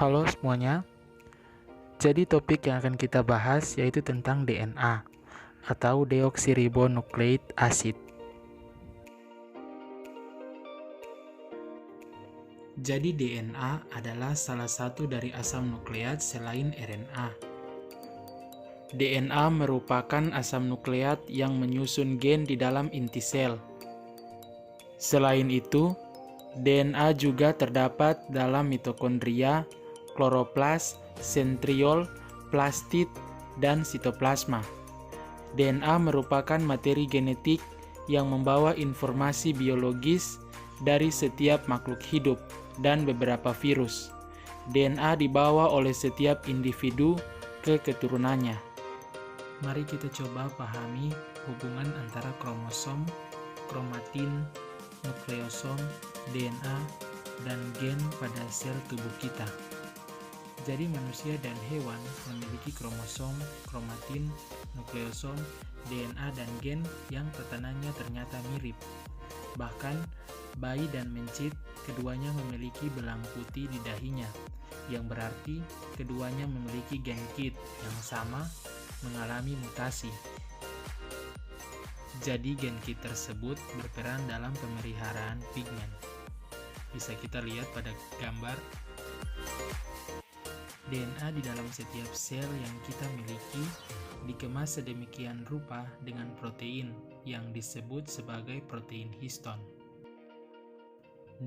Halo semuanya, jadi topik yang akan kita bahas yaitu tentang DNA atau deoksiribonukleik acid. Jadi DNA adalah salah satu dari asam nukleat selain RNA. DNA merupakan asam nukleat yang menyusun gen di dalam inti sel. Selain itu, DNA juga terdapat dalam mitokondria, kloroplas, sentriol, plastid, dan sitoplasma. DNA merupakan materi genetik yang membawa informasi biologis dari setiap makhluk hidup dan beberapa virus. DNA dibawa oleh setiap individu ke keturunannya. Mari kita coba pahami hubungan antara kromosom, kromatin, nukleosom, DNA, dan gen pada sel tubuh kita. Jadi manusia dan hewan memiliki kromosom, kromatin, nukleosom, DNA, dan gen yang tatanannya ternyata mirip. Bahkan, bayi dan mencit keduanya memiliki belang putih di dahinya, yang berarti keduanya memiliki gen KIT yang sama mengalami mutasi. Jadi gen KIT tersebut berperan dalam pemeliharaan pigmen. Bisa kita lihat pada gambar. DNA di dalam setiap sel yang kita miliki dikemas sedemikian rupa dengan protein yang disebut sebagai protein histon.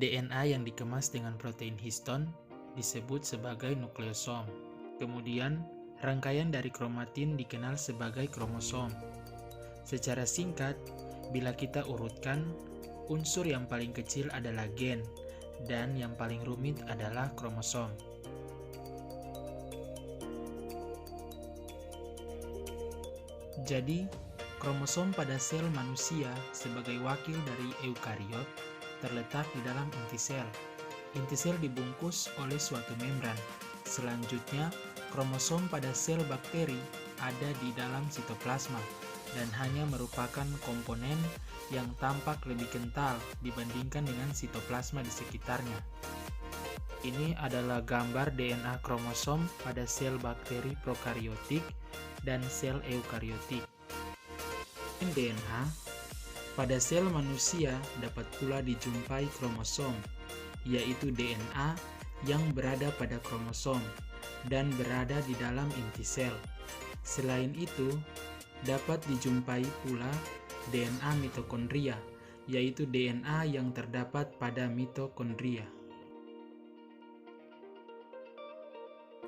DNA yang dikemas dengan protein histon disebut sebagai nukleosom. Kemudian, rangkaian dari kromatin dikenal sebagai kromosom. Secara singkat, bila kita urutkan, unsur yang paling kecil adalah gen, dan yang paling rumit adalah kromosom. Jadi, kromosom pada sel manusia sebagai wakil dari eukariot terletak di dalam inti sel. Inti sel dibungkus oleh suatu membran. Selanjutnya, kromosom pada sel bakteri ada di dalam sitoplasma dan hanya merupakan komponen yang tampak lebih kental dibandingkan dengan sitoplasma di sekitarnya. Ini adalah gambar DNA kromosom pada sel bakteri prokariotik dan sel eukariotik. DNA pada sel manusia dapat pula dijumpai kromosom, yaitu DNA yang berada pada kromosom dan berada di dalam inti sel. Selain itu, dapat dijumpai pula DNA mitokondria, yaitu DNA yang terdapat pada mitokondria.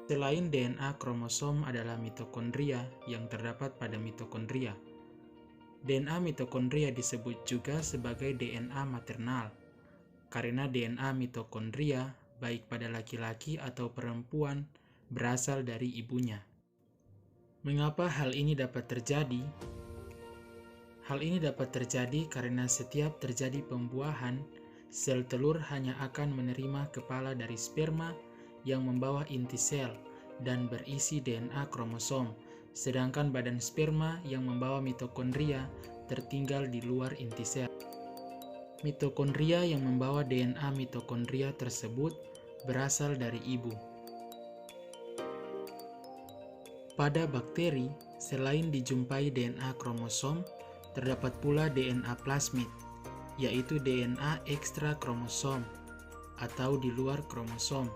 Selain DNA kromosom adalah mitokondria yang terdapat pada mitokondria. DNA mitokondria disebut juga sebagai DNA maternal, karena DNA mitokondria baik pada laki-laki atau perempuan berasal dari ibunya. Mengapa hal ini dapat terjadi? Hal ini dapat terjadi karena setiap terjadi pembuahan, sel telur hanya akan menerima kepala dari sperma yang membawa inti sel dan berisi DNA kromosom, sedangkan badan sperma yang membawa mitokondria tertinggal di luar inti sel. Mitokondria yang membawa DNA mitokondria tersebut berasal dari ibu. Pada bakteri, selain dijumpai DNA kromosom, terdapat pula DNA plasmid, yaitu DNA ekstra kromosom atau di luar kromosom,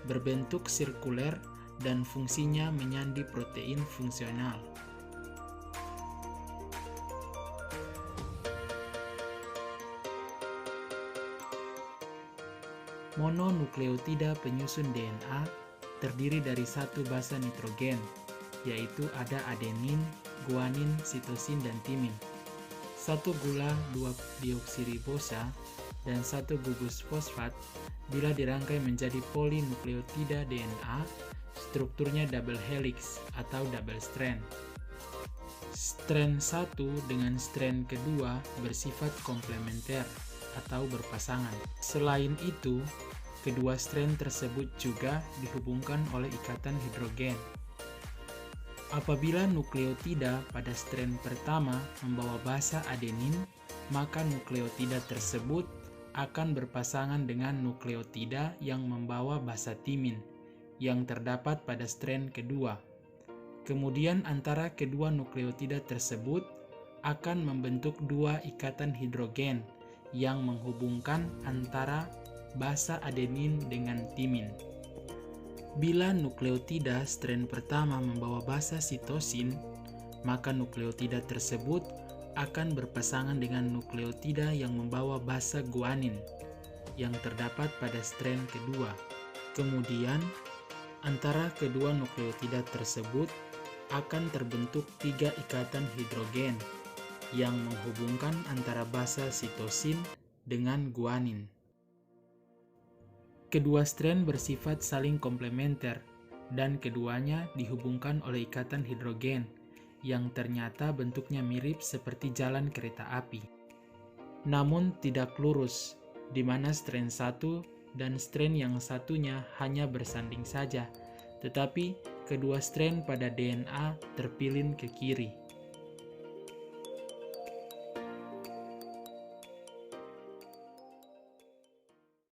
berbentuk sirkuler dan fungsinya menyandi protein fungsional. Mononukleotida penyusun DNA terdiri dari satu basa nitrogen, yaitu ada adenin, guanin, sitosin, dan timin. Satu gula 2-deoksiribosa dan satu gugus fosfat. Bila dirangkai menjadi polinukleotida DNA, strukturnya double helix atau double strand. Strand 1 dengan strand kedua bersifat komplementer atau berpasangan. Selain itu, kedua strand tersebut juga dihubungkan oleh ikatan hidrogen. Apabila nukleotida pada strand pertama membawa basa adenin, maka nukleotida tersebut akan berpasangan dengan nukleotida yang membawa basa timin, yang terdapat pada strain kedua. Kemudian antara kedua nukleotida tersebut akan membentuk dua ikatan hidrogen yang menghubungkan antara basa adenin dengan timin. Bila nukleotida strain pertama membawa basa sitosin, maka nukleotida tersebut akan berpasangan dengan nukleotida yang membawa basa guanin yang terdapat pada strain kedua. Kemudian, antara kedua nukleotida tersebut akan terbentuk tiga ikatan hidrogen yang menghubungkan antara basa sitosin dengan guanin. Kedua strain bersifat saling komplementer dan keduanya dihubungkan oleh ikatan hidrogen yang ternyata bentuknya mirip seperti jalan kereta api. Namun tidak lurus, di mana strain satu dan strain yang satunya hanya bersanding saja, tetapi kedua strain pada DNA terpilih ke kiri.